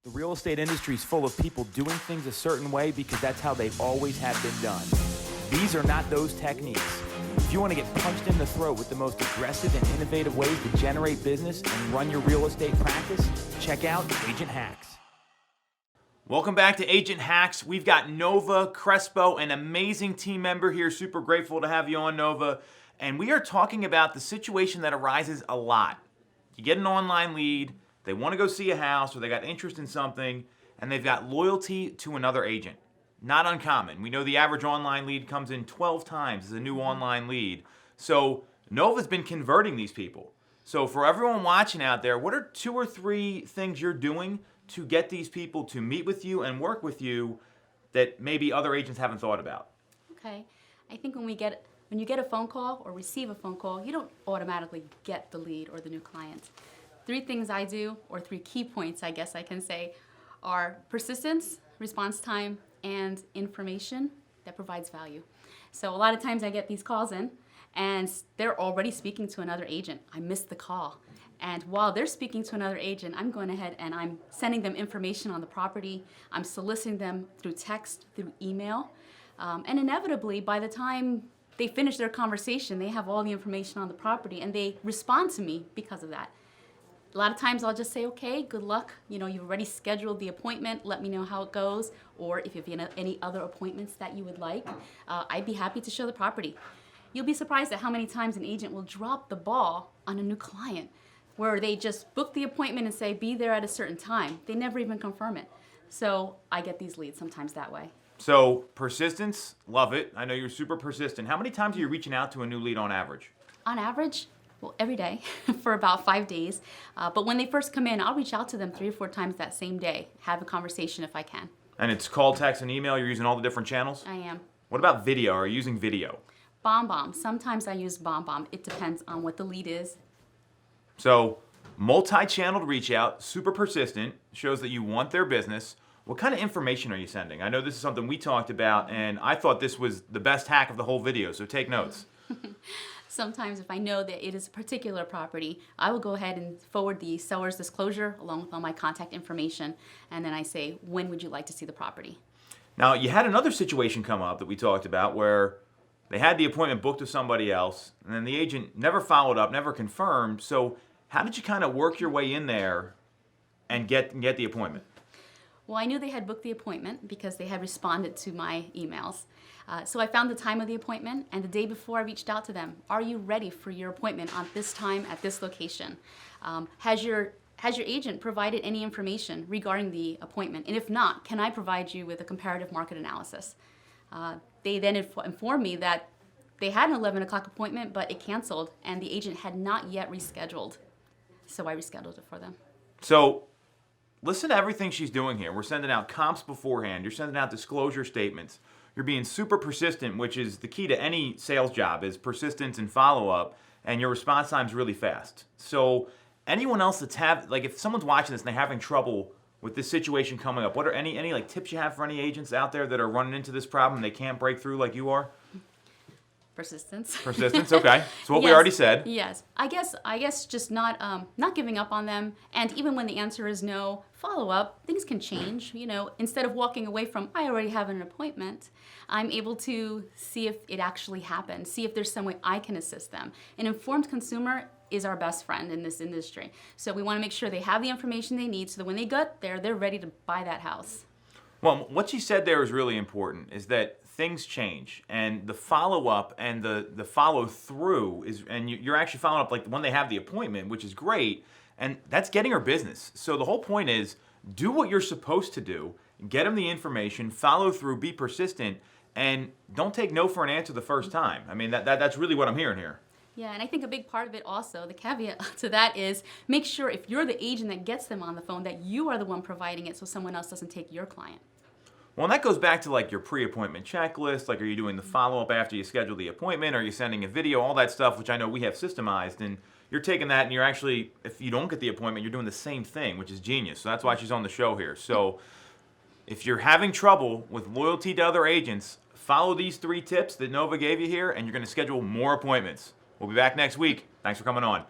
The real estate industry is full of people doing things a certain way because that's how they always have been done. These are not those techniques. If you want to get punched in the throat with the most aggressive and innovative ways to generate business and run your real estate practice, check out Agent Hacks. Welcome back to Agent Hacks. We've got Nova Crespo, an amazing team member here. Super grateful to have you on, Nova. And we are talking about the situation that arises a lot. You get an online lead, they want to go see a house, or they got interest in something, and they've got loyalty to another agent. Not uncommon. We know the average online lead comes in 12 times as a new online lead. So Nova's been converting these people. So for everyone watching out there, what are 2 or 3 things you're doing to get these people to meet with you and work with you that maybe other agents haven't thought about? Okay. I think when you get a phone call or receive a phone call, you don't automatically get the lead or the new client. 3 things I do, or 3 key points I guess I can say, are persistence, response time, and information that provides value. So a lot of times I get these calls in and they're already speaking to another agent. I missed the call. And while they're speaking to another agent, I'm going ahead and I'm sending them information on the property. I'm soliciting them through text, through email. And inevitably, by the time they finish their conversation, they have all the information on the property and they respond to me because of that. A lot of times I'll just say, okay, good luck. You know, you've already scheduled the appointment. Let me know how it goes. Or if you have any other appointments that you would like, I'd be happy to show the property. You'll be surprised at how many times an agent will drop the ball on a new client where they just book the appointment and say, be there at a certain time. They never even confirm it. So I get these leads sometimes that way. So persistence, love it. I know you're super persistent. How many times are you reaching out to a new lead on average? On average, well, every day for about 5 days. But when they first come in, I'll reach out to them 3 or 4 times that same day, have a conversation if I can. And it's call, text, and email? You're using all the different channels? I am. What about video? Are you using video? BombBomb. Sometimes I use BombBomb. It depends on what the lead is. So multi-channel to reach out, super persistent, shows that you want their business. What kind of information are you sending? I know this is something we talked about, and I thought this was the best hack of the whole video, so take notes. Sometimes if I know that it is a particular property, I will go ahead and forward the seller's disclosure along with all my contact information, and then I say, when would you like to see the property? Now, you had another situation come up that we talked about where they had the appointment booked with somebody else, and then the agent never followed up, never confirmed. So how did you kind of work your way in there and get the appointment? Well, I knew they had booked the appointment because they had responded to my emails. So I found the time of the appointment, and the day before I reached out to them. Are you ready for your appointment on this time at this location? Has your agent provided any information regarding the appointment? And if not, can I provide you with a comparative market analysis? They then informed me that they had an 11 o'clock appointment, but it canceled, and the agent had not yet rescheduled. So I rescheduled it for them. So listen to everything she's doing here. We're sending out comps beforehand. You're sending out disclosure statements. You're being super persistent, which is the key to any sales job, is persistence and follow-up, and your response time's really fast. So anyone else that's if someone's watching this and they're having trouble with this situation coming up, what are any like tips you have for any agents out there that are running into this problem and they can't break through like you are? Persistence. Persistence, okay. So what Yes, we already said. Yes. I guess just not giving up on them, and even when the answer is no, follow up. Things can change, you know. Instead of walking away from, I already have an appointment, I'm able to see if it actually happened, see if there's some way I can assist them. An informed consumer is our best friend in this industry. So we want to make sure they have the information they need so that when they get there, they're ready to buy that house. Well, what she said there is really important, is that things change, and the follow-up and the follow-through is, and you're actually following up like when they have the appointment, which is great, and that's getting her business. So the whole point is, do what you're supposed to do, get them the information, follow through, be persistent, and don't take no for an answer the first time. I mean, that's really what I'm hearing here. Yeah, and I think a big part of it also, the caveat to that is, make sure if you're the agent that gets them on the phone, that you are the one providing it so someone else doesn't take your client. Well, and that goes back to like your pre-appointment checklist, like are you doing the follow-up after you schedule the appointment, are you sending a video, all that stuff, which I know we have systemized, and you're taking that and you're actually, if you don't get the appointment, you're doing the same thing, which is genius. So that's why she's on the show here. So if you're having trouble with loyalty to other agents, follow these 3 tips that Nova gave you here, and you're going to schedule more appointments. We'll be back next week. Thanks for coming on.